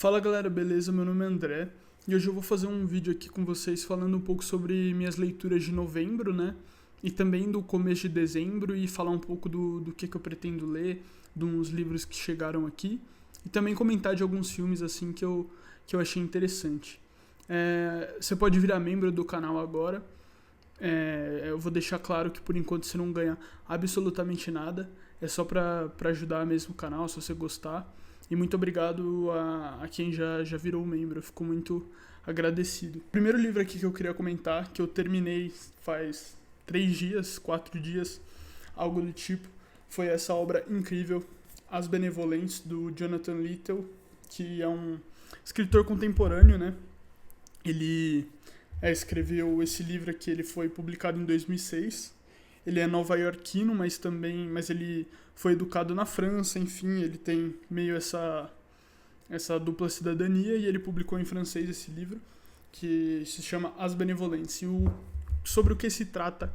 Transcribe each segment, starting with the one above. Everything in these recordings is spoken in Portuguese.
Fala galera, beleza? Meu nome é André e hoje eu vou fazer um vídeo aqui com vocês falando um pouco sobre minhas leituras de novembro, né? E também do começo de dezembro e falar um pouco do que eu pretendo ler, de uns livros que chegaram aqui e também comentar de alguns filmes assim que eu achei interessante. Você pode virar membro do canal agora. Eu vou deixar claro que por enquanto você não ganha absolutamente nada, é só pra ajudar mesmo o canal, se você gostar. E muito obrigado a quem já virou membro, eu fico muito agradecido. O primeiro livro aqui que eu queria comentar, que eu terminei faz 3 dias, 4 dias, algo do tipo, foi essa obra incrível, As Benevolentes, do Jonathan Littell, que é um escritor contemporâneo, né? Ele escreveu esse livro aqui, ele foi publicado em 2006. Ele é nova-iorquino, mas ele foi educado na França, enfim, ele tem meio essa dupla cidadania e ele publicou em francês esse livro que se chama As Benevolentes. Sobre o que se trata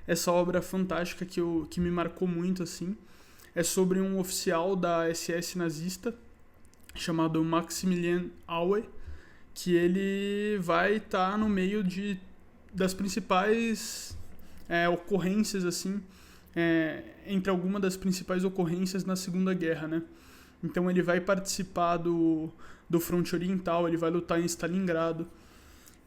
essa obra fantástica que me marcou muito, assim, é sobre um oficial da SS nazista chamado Maximilien Aue, que ele vai estar no meio das principais ocorrências, assim, entre algumas das principais ocorrências na Segunda Guerra, né? Então ele vai participar do fronte oriental, ele vai lutar em Stalingrado,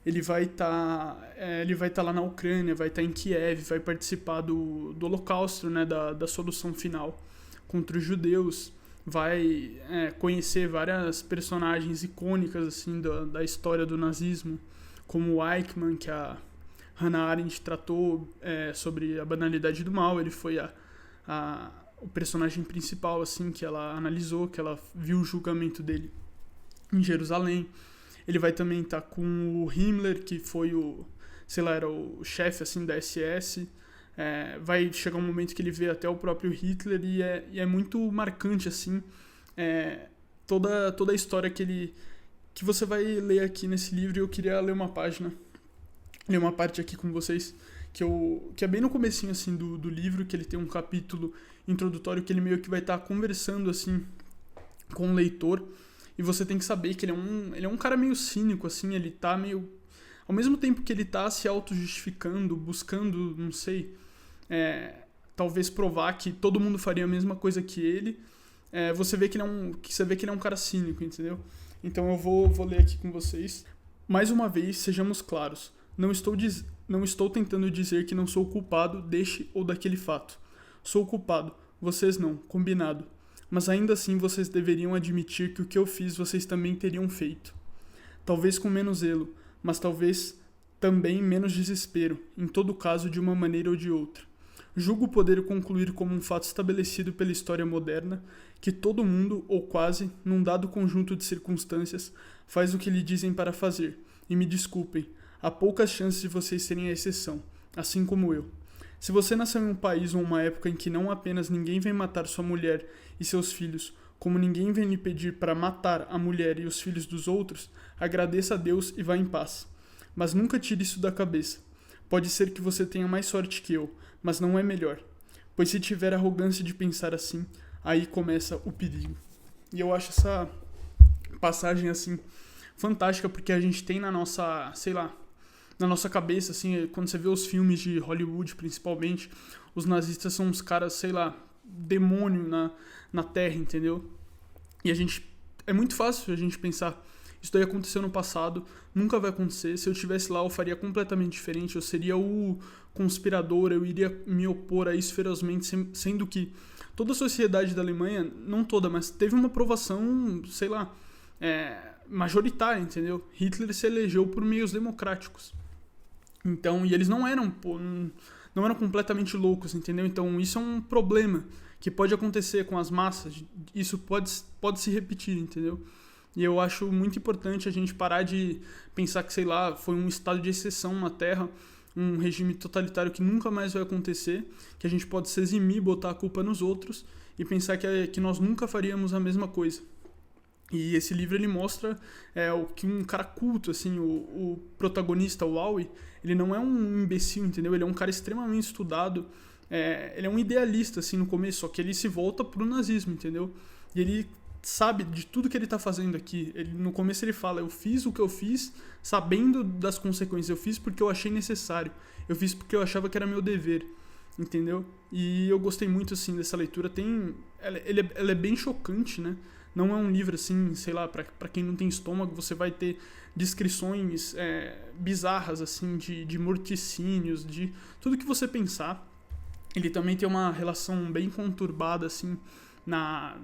ele vai estar lá na Ucrânia, vai estar em Kiev, vai participar do Holocausto, né? Da solução final contra os judeus, vai conhecer várias personagens icônicas assim da história do nazismo, como o Eichmann, que a Hannah Arendt tratou sobre a banalidade do mal. Ele foi o personagem principal assim que ela analisou, que ela viu o julgamento dele em Jerusalém. Ele vai também estar com o Himmler, que foi era o chefe assim da SS. Vai chegar um momento que ele vê até o próprio Hitler e é muito marcante assim toda a história que você vai ler aqui nesse livro. E eu queria ler uma parte aqui com vocês que é bem no comecinho assim do livro, que ele tem um capítulo introdutório que ele meio que vai estar conversando assim com o leitor, e você tem que saber que ele é um cara meio cínico assim, ele tá meio, ao mesmo tempo que ele tá se auto-justificando, buscando, não sei, talvez provar que todo mundo faria a mesma coisa que ele, você vê que ele é um cara cínico, entendeu? Então eu vou ler aqui com vocês. Mais uma vez, sejamos claros. Não estou tentando dizer que não sou culpado deste ou daquele fato. Sou culpado, vocês não, combinado. Mas ainda assim vocês deveriam admitir que o que eu fiz vocês também teriam feito. Talvez com menos zelo, mas talvez também menos desespero, em todo caso de uma maneira ou de outra. Julgo poder concluir como um fato estabelecido pela história moderna que todo mundo, ou quase, num dado conjunto de circunstâncias, faz o que lhe dizem para fazer. E me desculpem, há poucas chances de vocês serem a exceção, assim como eu. Se você nasceu em um país ou uma época em que não apenas ninguém vem matar sua mulher e seus filhos, como ninguém vem lhe pedir para matar a mulher e os filhos dos outros, agradeça a Deus e vá em paz. Mas nunca tire isso da cabeça. Pode ser que você tenha mais sorte que eu, mas não é melhor. Pois se tiver arrogância de pensar assim, aí começa o perigo. E eu acho essa passagem assim fantástica, porque a gente tem na nossa, na nossa cabeça, assim, quando você vê os filmes de Hollywood, principalmente, os nazistas são uns caras, demônio na Terra, entendeu? E é muito fácil a gente pensar, isso daí aconteceu no passado, nunca vai acontecer, se eu estivesse lá eu faria completamente diferente, eu seria o conspirador, eu iria me opor a isso ferozmente, sendo que toda a sociedade da Alemanha, não toda, mas teve uma aprovação, majoritária, entendeu? Hitler se elegeu por meios democráticos. Então, e eles não eram completamente loucos, entendeu? Então, isso é um problema que pode acontecer com as massas, isso pode se repetir, entendeu? E eu acho muito importante a gente parar de pensar que, foi um estado de exceção na Terra, um regime totalitário que nunca mais vai acontecer, que a gente pode se eximir, botar a culpa nos outros e pensar que nós nunca faríamos a mesma coisa. E esse livro ele mostra o que um cara culto, assim, o protagonista, o Aue, ele não é um imbecil, entendeu? Ele é um cara extremamente estudado, ele é um idealista, assim, no começo, só que ele se volta pro nazismo, entendeu? E ele sabe de tudo que ele tá fazendo aqui. No começo ele fala, eu fiz o que eu fiz sabendo das consequências, eu fiz porque eu achei necessário, eu fiz porque eu achava que era meu dever, entendeu? E eu gostei muito, assim, dessa leitura. Ela é bem chocante, né? Não é um livro, assim, sei lá, pra quem não tem estômago, você vai ter descrições bizarras, assim, de morticínios, de tudo que você pensar. Ele também tem uma relação bem conturbada, assim,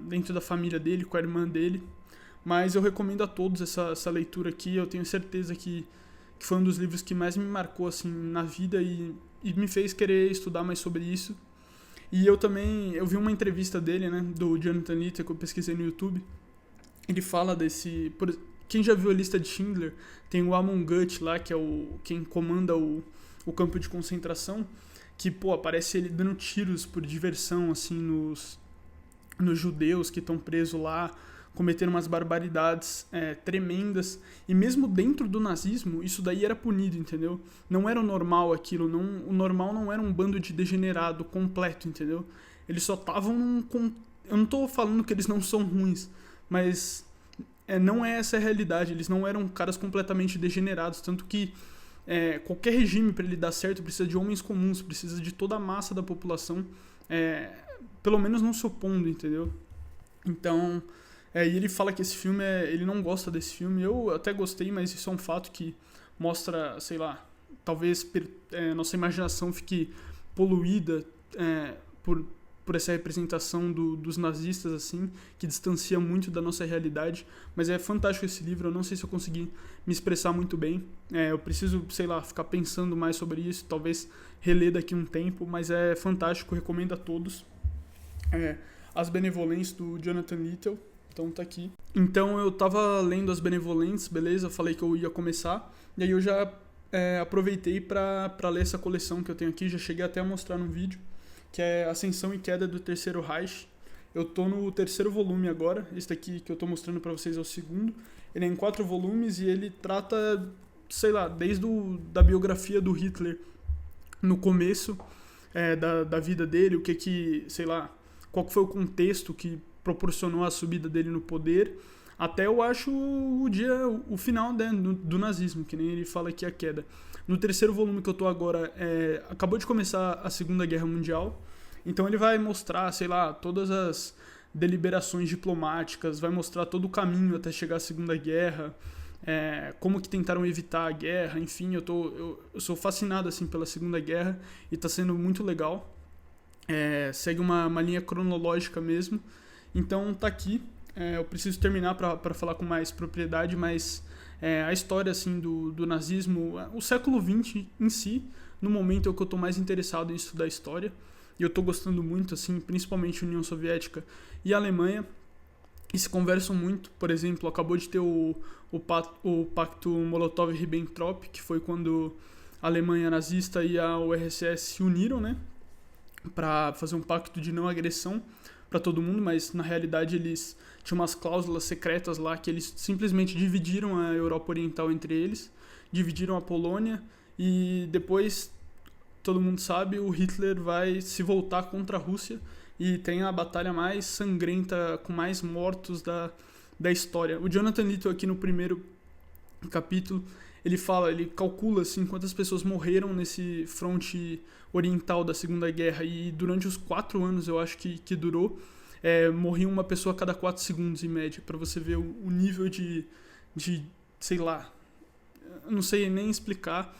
dentro da família dele, com a irmã dele. Mas eu recomendo a todos essa leitura aqui. Eu tenho certeza que foi um dos livros que mais me marcou, assim, na vida e me fez querer estudar mais sobre isso. E eu vi uma entrevista dele, né, do Jonathan Littler, que eu pesquisei no YouTube. Ele fala quem já viu a lista de Schindler, tem o Amon Gut lá, que é quem comanda o campo de concentração, que, pô, aparece ele dando tiros por diversão, assim, nos judeus que estão presos lá, cometendo umas barbaridades tremendas. E mesmo dentro do nazismo, isso daí era punido, entendeu? Não era o normal aquilo. O normal não era um bando de degenerado completo, entendeu? Eles só estavam eu não tô falando que eles não são ruins, mas não é essa a realidade. Eles não eram caras completamente degenerados, tanto que qualquer regime, para ele dar certo, precisa de homens comuns, precisa de toda a massa da população, pelo menos não se opondo, entendeu? Então, e ele fala que esse filme, ele não gosta desse filme. Eu até gostei, mas isso é um fato que mostra, sei lá, talvez nossa imaginação fique poluída por essa representação dos nazistas, assim, que distancia muito da nossa realidade. Mas é fantástico esse livro. Eu não sei se eu consegui me expressar muito bem. Eu preciso, sei lá, ficar pensando mais sobre isso, talvez reler daqui a um tempo, mas é fantástico, recomendo a todos. As Benevolentes, do Jonathan Littell, então tá aqui. Então eu tava lendo As Benevolentes, beleza, falei que eu ia começar, e aí eu já aproveitei pra ler essa coleção que eu tenho aqui, já cheguei até a mostrar no vídeo, que é Ascensão e Queda do Terceiro Reich. Eu tô no terceiro volume agora, esse daqui que eu tô mostrando pra vocês é o segundo. Ele é em 4 volumes e ele trata, sei lá, desde da biografia do Hitler no começo da vida dele, sei lá, qual que foi o contexto que proporcionou a subida dele no poder, até eu acho o final, né, do nazismo, que nem ele fala aqui, a queda. No terceiro volume que eu tô agora, acabou de começar a Segunda Guerra Mundial, então ele vai mostrar, sei lá, todas as deliberações diplomáticas, vai mostrar todo o caminho até chegar à Segunda Guerra, como que tentaram evitar a guerra, enfim, eu sou fascinado, assim, pela Segunda Guerra e tá sendo muito legal. Segue uma linha cronológica mesmo. Então tá aqui. Eu preciso terminar para falar com mais propriedade, mas a história, assim, do nazismo, o século XX em si, no momento é o que eu tô mais interessado em estudar história. E eu tô gostando muito, assim, principalmente União Soviética e Alemanha. E se conversam muito. Por exemplo, acabou de ter o pacto Molotov-Ribbentrop, que foi quando a Alemanha nazista e a URSS se uniram, né, para fazer um pacto de não agressão para todo mundo, mas na realidade eles tinham umas cláusulas secretas lá que eles simplesmente dividiram a Europa Oriental entre eles, dividiram a Polônia e depois, todo mundo sabe, o Hitler vai se voltar contra a Rússia e tem a batalha mais sangrenta, com mais mortos da história. O Jonathan Littell aqui no primeiro capítulo, ele calcula, assim, quantas pessoas morreram nesse fronte oriental da Segunda Guerra, e durante os 4 anos, eu acho que durou, morria uma pessoa a cada 4 segundos em média, para você ver o nível de, sei lá, não sei nem explicar,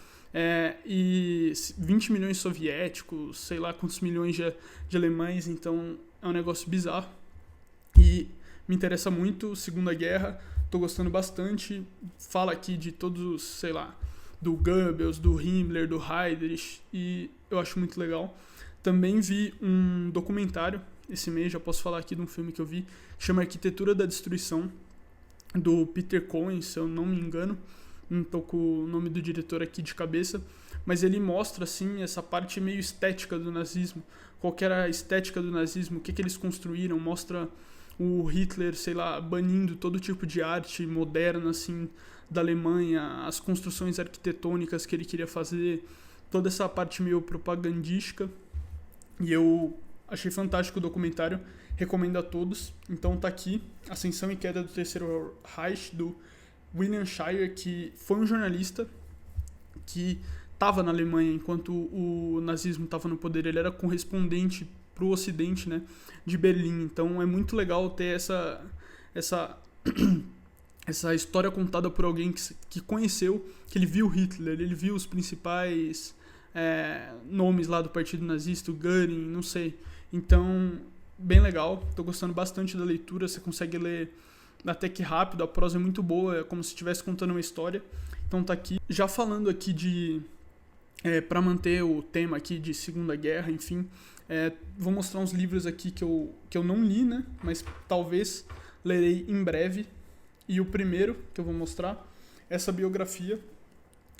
e 20 milhões soviéticos, sei lá quantos milhões de alemães, então é um negócio bizarro, e me interessa muito, Segunda Guerra, tô gostando bastante, fala aqui de todos, sei lá, do Goebbels, do Himmler, do Heydrich, e eu acho muito legal. Também vi um documentário esse mês, já posso falar aqui de um filme que eu vi, que chama Arquitetura da Destruição, do Peter Cohen, se eu não me engano, não tô com o nome do diretor aqui de cabeça, mas ele mostra, assim, essa parte meio estética do nazismo, qual que era a estética do nazismo, o que eles construíram, mostra o Hitler, sei lá, banindo todo tipo de arte moderna, assim, da Alemanha, as construções arquitetônicas que ele queria fazer, toda essa parte meio propagandística. E eu Achei fantástico o documentário, recomendo a todos. Então tá aqui, Ascensão e Queda do Terceiro Reich, do William Shirer, que foi um jornalista que estava na Alemanha enquanto o nazismo estava no poder. Ele era correspondente para o Ocidente, né, de Berlim. Então é muito legal ter essa essa história contada por alguém que conheceu, que ele viu Hitler, ele viu os principais nomes lá do partido nazista, o Göring, não sei. Então, bem legal, estou gostando bastante da leitura, você consegue ler até que rápido, a prosa é muito boa, é como se estivesse contando uma história. Então tá aqui. Já falando aqui de... para manter o tema aqui de Segunda Guerra, enfim, vou mostrar uns livros aqui que eu não li, né, mas talvez lerei em breve. E o primeiro que eu vou mostrar é essa biografia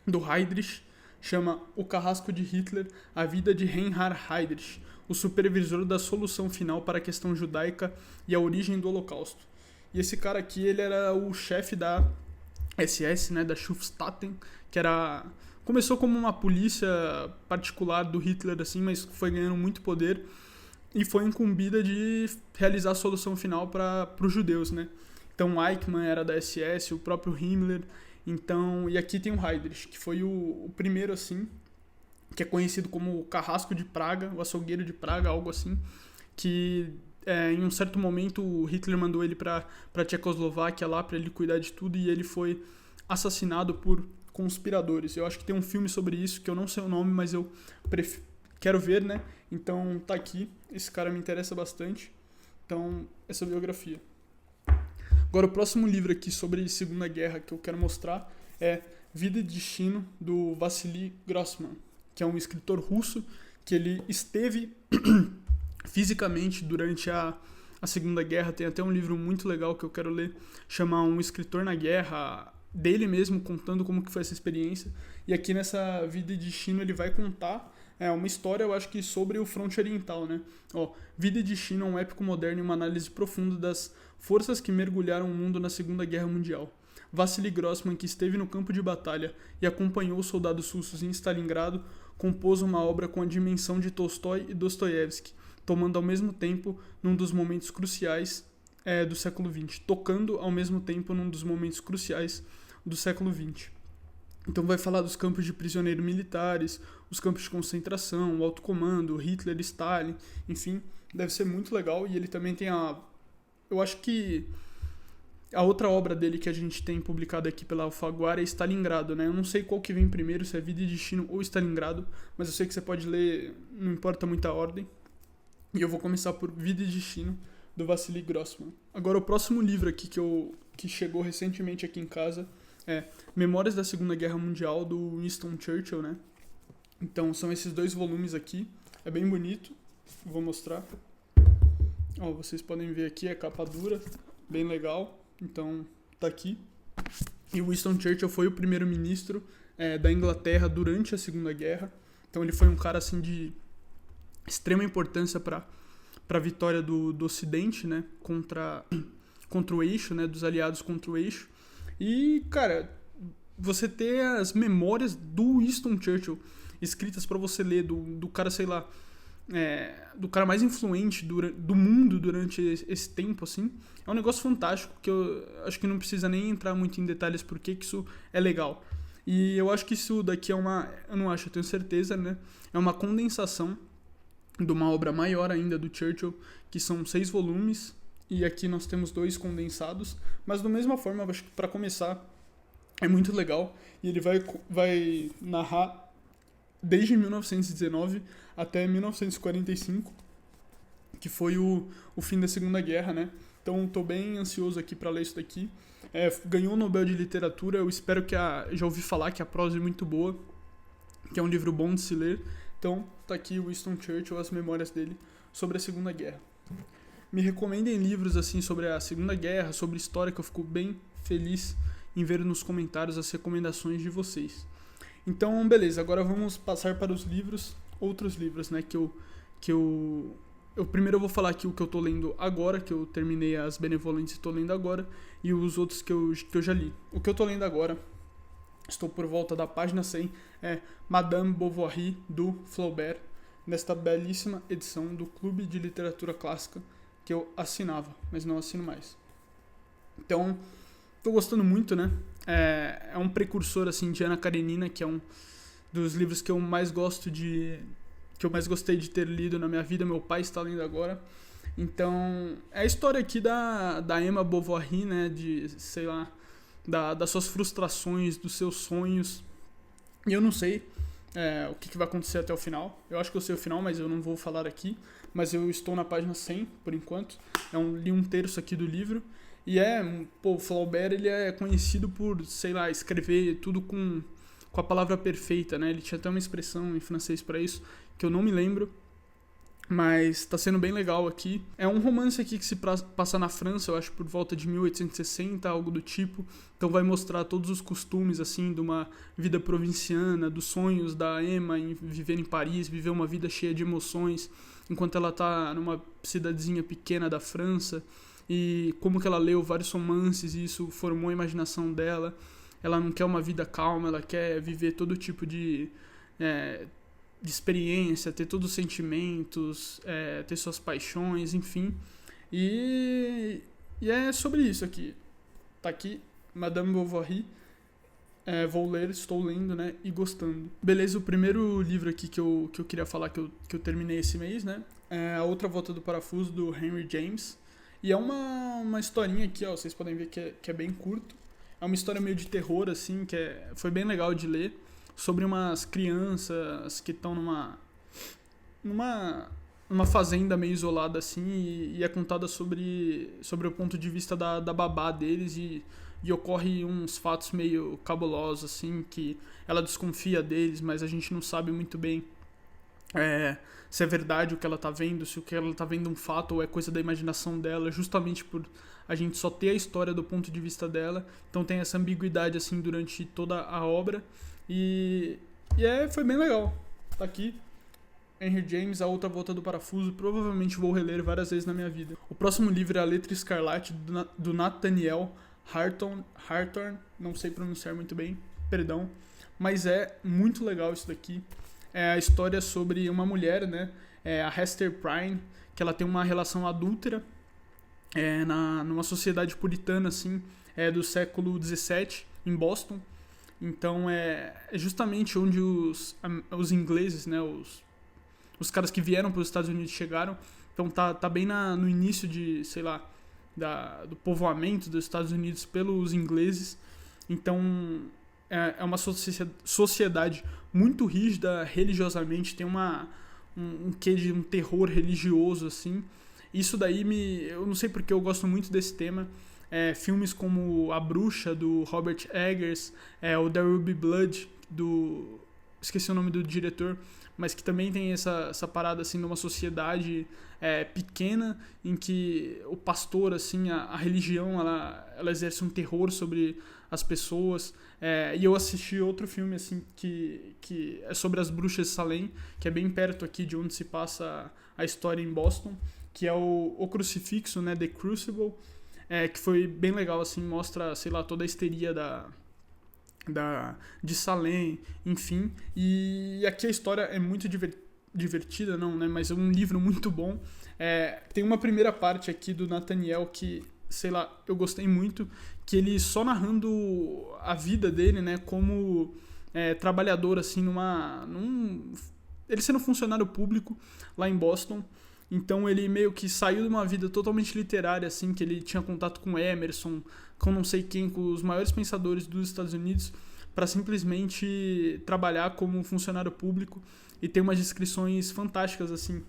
do Heydrich, chama O Carrasco de Hitler, a vida de Reinhard Heydrich, o supervisor da solução final para a questão judaica e a origem do Holocausto. E esse cara aqui, ele era o chefe da SS, né, da Schutzstatten, que começou como uma polícia particular do Hitler, assim, mas foi ganhando muito poder e foi incumbida de realizar a solução final para os judeus, né. Então Eichmann era da SS, o próprio Himmler. Então, e aqui tem o Heydrich, que foi o primeiro, assim, que é conhecido como o Carrasco de Praga, o açougueiro de Praga, algo assim, que em um certo momento o Hitler mandou ele para a Tchecoslováquia lá para ele cuidar de tudo e ele foi assassinado por conspiradores. Eu acho que tem um filme sobre isso, que eu não sei o nome, mas eu quero ver, né? Então tá aqui, esse cara me interessa bastante. Então, essa biografia. Agora, o próximo livro aqui sobre Segunda Guerra que eu quero mostrar é Vida e Destino, do Vassili Grossman, que é um escritor russo que ele esteve fisicamente durante a Segunda Guerra. Tem até um livro muito legal que eu quero ler, chama Um Escritor na Guerra, dele mesmo contando como que foi essa experiência. E aqui nessa Vida e Destino ele vai contar uma história, eu acho que sobre o fronte oriental, né? Vida e Destino é um épico moderno e uma análise profunda das forças que mergulharam o mundo na Segunda Guerra Mundial. Vassili Grossman, que esteve no campo de batalha e acompanhou os soldados russos em Stalingrado, compôs uma obra com a dimensão de Tolstói e Dostoiévski, tomando ao mesmo tempo num dos momentos cruciais do século XX, tocando ao mesmo tempo num dos momentos cruciais do século XX. Então vai falar dos campos de prisioneiros militares, os campos de concentração, o alto comando, Hitler, Stalin, enfim, deve ser muito legal. E ele também tem eu acho que a outra obra dele que a gente tem publicada aqui pela Alfaguara é Stalingrado, né? Eu não sei qual que vem primeiro, se é Vida e Destino ou Stalingrado, mas eu sei que você pode ler, não importa muito a ordem. E eu vou começar por Vida e Destino, do Vassili Grossman. Agora, o próximo livro aqui que chegou recentemente aqui em casa é Memórias da Segunda Guerra Mundial, do Winston Churchill, né? Então, são esses 2 volumes aqui. É bem bonito. Vou mostrar. Vocês podem ver aqui, a capa dura. Bem legal. Então, tá aqui. E o Winston Churchill foi o primeiro-ministro da Inglaterra durante a Segunda Guerra. Então, ele foi um cara, assim, de extrema importância para a vitória do Ocidente, né? Contra o eixo, né? Dos aliados contra o eixo. E, cara, você ter as memórias do Winston Churchill escritas para você ler, do cara, sei lá, do cara mais influente do mundo durante esse tempo, assim, é um negócio fantástico, que eu acho que não precisa nem entrar muito em detalhes porque que isso é legal. E eu acho que isso daqui eu não acho, eu tenho certeza, né? É uma condensação de uma obra maior ainda do Churchill, que são 6 volumes, e aqui nós temos 2 condensados, mas da mesma forma, eu acho que para começar é muito legal, e ele vai narrar desde 1919 até 1945, que foi o fim da Segunda Guerra, né? Então estou bem ansioso aqui para ler isso daqui. Ganhou o Nobel de Literatura, eu espero que já ouvi falar que a prosa é muito boa, que é um livro bom de se ler. Então tá aqui o Winston Churchill, as memórias dele sobre a Segunda Guerra. Me recomendem livros assim sobre a Segunda Guerra, sobre história, que eu fico bem feliz em ver nos comentários as recomendações de vocês. Então, beleza, agora vamos passar para os outros livros, né, que eu primeiro eu vou falar aqui o que eu tô lendo agora, que eu terminei As Benevolentes e tô lendo agora, e os outros que eu já li. O que eu tô lendo agora, estou por volta da página 100, é Madame Bovary, do Flaubert. nesta belíssima edição do Clube de Literatura Clássica que eu assinava, mas não assino mais. Então, tô gostando muito, né? É um precursor, assim, de Ana Karenina, que é um dos livros que eu mais gostei de ter lido na minha vida. Meu pai está lendo agora. Então, é a história aqui da Emma Bovary, né? De, sei lá, das suas frustrações, dos seus sonhos. E eu não sei o que vai acontecer até o final. Eu acho que eu sei o final, mas eu não vou falar aqui. Mas eu estou na página 100, por enquanto. Li um terço aqui do livro. E o Flaubert, ele é conhecido por, sei lá, escrever tudo com a palavra perfeita, né? Ele tinha até uma expressão em francês para isso, que eu não me lembro, mas tá sendo bem legal aqui. É um romance aqui que se passa na França, eu acho por volta de 1860, algo do tipo. Então vai mostrar todos os costumes, assim, de uma vida provinciana, dos sonhos da Emma em viver em Paris, viver uma vida cheia de emoções, enquanto ela tá numa cidadezinha pequena da França, e como que ela leu vários romances e isso formou a imaginação dela. Ela não quer uma vida calma, ela quer viver todo tipo de experiência, ter todos os sentimentos, ter suas paixões, enfim. E é sobre isso aqui. Tá aqui, Madame Bovary. Vou ler, estou lendo, né, e gostando. Beleza, o primeiro livro aqui que eu queria falar, que eu terminei esse mês, né, é A Outra Volta do Parafuso, do Henry James. E é uma historinha aqui, ó, vocês podem ver que é bem curto. É uma história meio de terror, assim, foi bem legal de ler, sobre umas crianças que estão numa fazenda meio isolada, assim, e é contada sobre o ponto de vista da babá deles, e ocorre uns fatos meio cabulosos, assim, que ela desconfia deles, mas a gente não sabe muito bem se é verdade o que ela tá vendo, se o que ela tá vendo é um fato ou é coisa da imaginação dela, justamente por a gente só ter a história do ponto de vista dela. Então tem essa ambiguidade, assim, durante toda a obra. E foi bem legal. Tá aqui, Henry James, A Outra Volta do Parafuso. Provavelmente vou reler várias vezes na minha vida. O próximo livro é A Letra Escarlate, do Nathaniel Hawthorne. Não sei pronunciar muito bem, perdão. Mas é muito legal isso daqui. É a história sobre uma mulher, né? A Hester Prynne, que ela tem uma relação adúltera numa sociedade puritana, assim, do século XVII, em Boston. Então é justamente onde os ingleses, né? Os caras que vieram para os Estados Unidos chegaram. Então tá bem no início de, sei lá, do povoamento dos Estados Unidos pelos ingleses. Então é uma sociedade muito rígida religiosamente, tem um quê de um terror religioso, assim. Isso daí eu não sei porque eu gosto muito desse tema. Filmes como A Bruxa, do Robert Eggers, o There Will Be Blood, esqueci o nome do diretor, mas que também tem essa parada, assim, de uma sociedade pequena, em que o pastor, assim, a religião, ela exerce um terror sobre as pessoas. E eu assisti outro filme, assim, que é sobre as bruxas de Salem, que é bem perto aqui de onde se passa a história em Boston, que é o Crucifixo, né, The Crucible, que foi bem legal, assim, mostra, sei lá, toda a histeria de Salem, enfim. E aqui a história é muito divertida, não, né, mas é um livro muito bom. Tem uma primeira parte aqui do Nathaniel que, sei lá, eu gostei muito, que ele só narrando a vida dele, né, como trabalhador, assim, ele sendo funcionário público lá em Boston. Então ele meio que saiu de uma vida totalmente literária, assim, que ele tinha contato com Emerson, com não sei quem, com os maiores pensadores dos Estados Unidos, para simplesmente trabalhar como funcionário público. E tem umas descrições fantásticas, assim,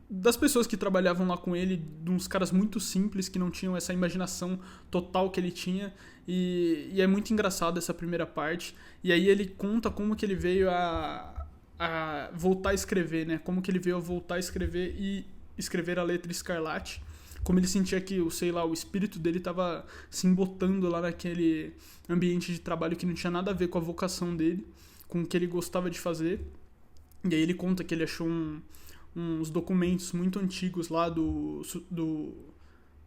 das pessoas que trabalhavam lá com ele, de uns caras muito simples, que não tinham essa imaginação total que ele tinha. E é muito engraçado essa primeira parte. E aí ele conta como que ele veio a voltar a escrever, né? Como que ele veio a voltar a escrever e escrever A Letra Escarlate. Como ele sentia que, sei lá, o espírito dele estava se embotando lá naquele ambiente de trabalho que não tinha nada a ver com a vocação dele, com o que ele gostava de fazer. E aí ele conta que ele achou uns documentos muito antigos lá do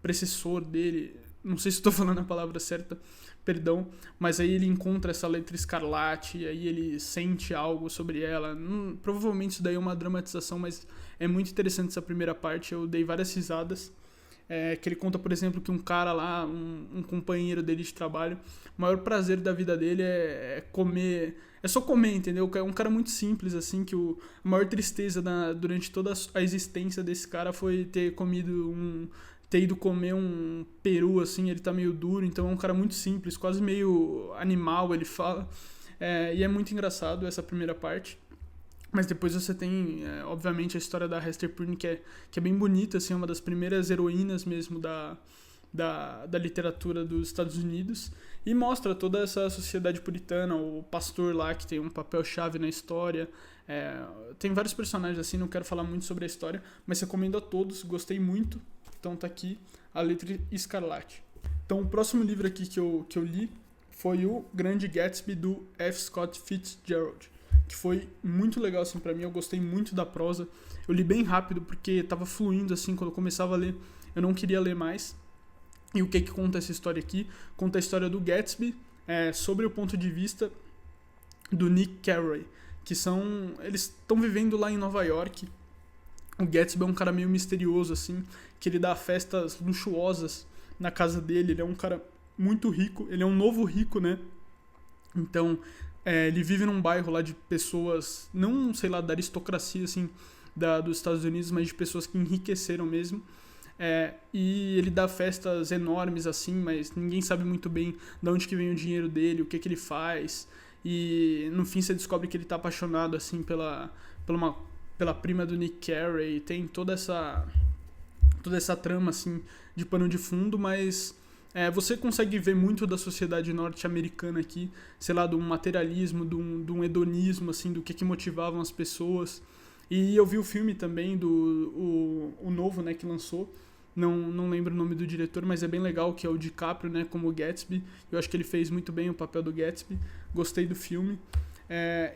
precessor dele, não sei se estou falando a palavra certa, perdão, mas aí ele encontra essa letra escarlate, e aí ele sente algo sobre ela. Provavelmente isso daí é uma dramatização, mas é muito interessante essa primeira parte, eu dei várias risadas. Que ele conta, por exemplo, que um cara lá, um companheiro dele de trabalho, o maior prazer da vida dele é comer, é só comer, entendeu? É um cara muito simples, assim, que a maior tristeza durante toda a existência desse cara foi ter ido comer um peru, assim, ele tá meio duro, então é um cara muito simples, quase meio animal, ele fala. E é muito engraçado essa primeira parte. Mas depois você tem, obviamente, a história da Hester Prynne, que é bem bonita, assim, é uma das primeiras heroínas mesmo da literatura dos Estados Unidos. E mostra toda essa sociedade puritana, o pastor lá, que tem um papel-chave na história. Tem vários personagens assim, não quero falar muito sobre a história, mas recomendo a todos, gostei muito. Então tá aqui, A Letra Escarlate. Então o próximo livro aqui que eu li foi O Grande Gatsby, do F. Scott Fitzgerald, que foi muito legal assim pra mim, eu gostei muito da prosa. Eu li bem rápido porque tava fluindo assim, quando eu começava a ler, eu não queria ler mais. E o que conta essa história aqui? Conta a história do Gatsby, sobre o ponto de vista do Nick Carraway, eles estão vivendo lá em Nova York. O Gatsby é um cara meio misterioso assim, que ele dá festas luxuosas na casa dele, ele é um cara muito rico, ele é um novo rico, né? Então, ele vive num bairro lá de pessoas, não, sei lá, da aristocracia, assim, dos Estados Unidos, mas de pessoas que enriqueceram mesmo. E ele dá festas enormes, assim, mas ninguém sabe muito bem de onde que vem o dinheiro dele, o que ele faz. E no fim você descobre que ele tá apaixonado, assim, pela prima do Nick Carraway. Tem toda essa trama, assim, de pano de fundo, mas você consegue ver muito da sociedade norte-americana aqui, sei lá, de um materialismo, de um hedonismo, assim, do que motivavam as pessoas. E eu vi o filme também, o novo, né, que lançou. Não lembro o nome do diretor, mas é bem legal, que é o DiCaprio, né, como o Gatsby. Eu acho que ele fez muito bem o papel do Gatsby. Gostei do filme.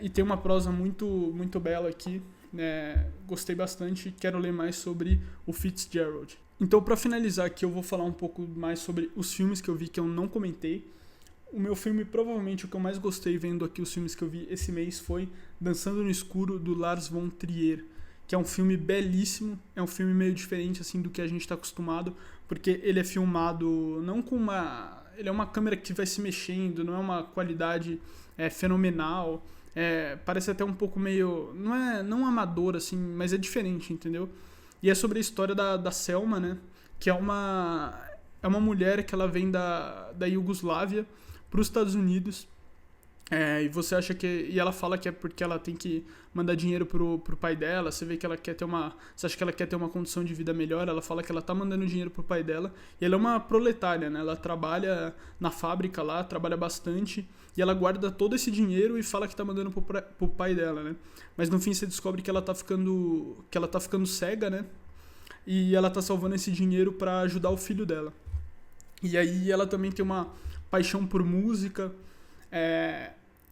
E tem uma prosa muito, muito bela aqui. Gostei bastante. Quero ler mais sobre o Fitzgerald. Então, para finalizar aqui, eu vou falar um pouco mais sobre os filmes que eu vi que eu não comentei. O meu filme, provavelmente, o que eu mais gostei vendo aqui os filmes que eu vi esse mês foi Dançando no Escuro, do Lars von Trier, que é um filme belíssimo, é um filme meio diferente assim do que a gente está acostumado, porque ele é filmado não com ele é uma câmera que vai se mexendo, não é uma qualidade fenomenal, parece até um pouco meio, não amador assim, mas é diferente, entendeu? E é sobre a história da Selma, né? Que é uma mulher que ela vem da Iugoslávia para os Estados Unidos. E você acha e ela fala que é porque ela tem que mandar dinheiro pro pai dela. Você vê que ela quer ter você acha que ela quer ter uma condição de vida melhor. Ela fala que ela tá mandando dinheiro pro pai dela. E ela é uma proletária, né? Ela trabalha na fábrica lá, trabalha bastante. E ela guarda todo esse dinheiro e fala que tá mandando pro pai dela, né? Mas no fim você descobre que ela tá ficando cega, né? E ela tá salvando esse dinheiro para ajudar o filho dela. E aí ela também tem uma paixão por música.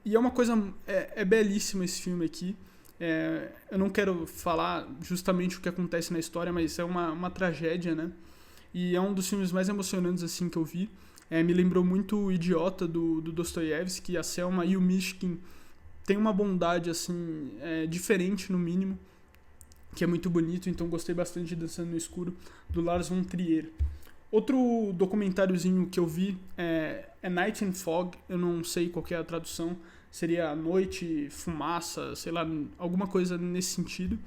E é uma coisa... É belíssimo esse filme aqui. Eu não quero falar justamente o que acontece na história, mas é uma tragédia, né? E é um dos filmes mais emocionantes assim que eu vi. Me lembrou muito o Idiota, do Dostoiévski. A Selma e o Mishkin tem uma bondade assim diferente, no mínimo, que é muito bonito. Então gostei bastante de Dançando no Escuro, do Lars von Trier. Outro documentáriozinho que eu vi é Night and Fog, eu não sei qual que é a tradução, seria Noite, Fumaça, sei lá, alguma coisa nesse sentido,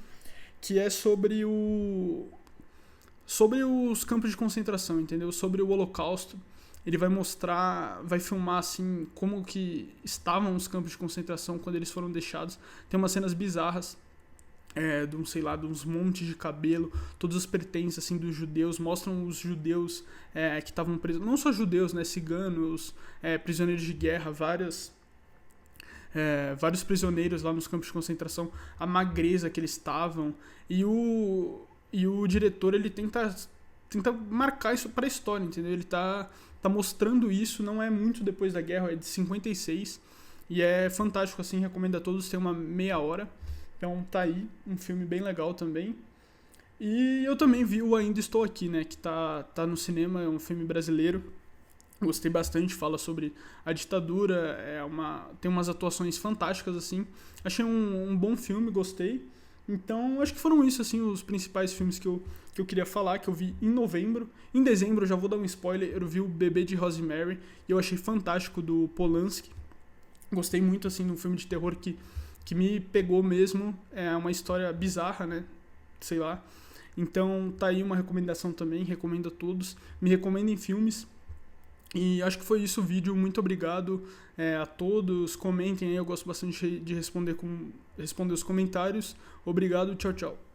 que é sobre os campos de concentração, entendeu? Sobre o Holocausto. Ele vai filmar assim como que estavam os campos de concentração quando eles foram deixados. Tem umas cenas bizarras. De uns montes de cabelo, todos os pertences assim, dos judeus, mostram os judeus que estavam presos, não só judeus, né, ciganos, prisioneiros de guerra, vários prisioneiros lá nos campos de concentração, a magreza que eles estavam, e o diretor ele tenta marcar isso para a história, entendeu? Ele tá mostrando isso, não é muito depois da guerra, é de 56, e é fantástico, assim, recomendo a todos, tem uma meia hora. Então tá aí, um filme bem legal também. E eu também vi o Ainda Estou Aqui, né? Que tá no cinema, é um filme brasileiro. Gostei bastante, fala sobre a ditadura, tem umas atuações fantásticas, assim. Achei um bom filme, gostei. Então, acho que foram isso, assim, os principais filmes que eu queria falar, que eu vi em novembro. Em dezembro, eu já vou dar um spoiler, eu vi o Bebê de Rosemary e eu achei fantástico, do Polanski. Gostei muito, assim, de um filme de terror que me pegou mesmo. É uma história bizarra, né? Sei lá. Então, tá aí uma recomendação também, recomendo a todos. Me recomendem filmes. E acho que foi isso o vídeo. Muito obrigado a todos. Comentem aí, eu gosto bastante de responder os comentários. Obrigado, tchau, tchau.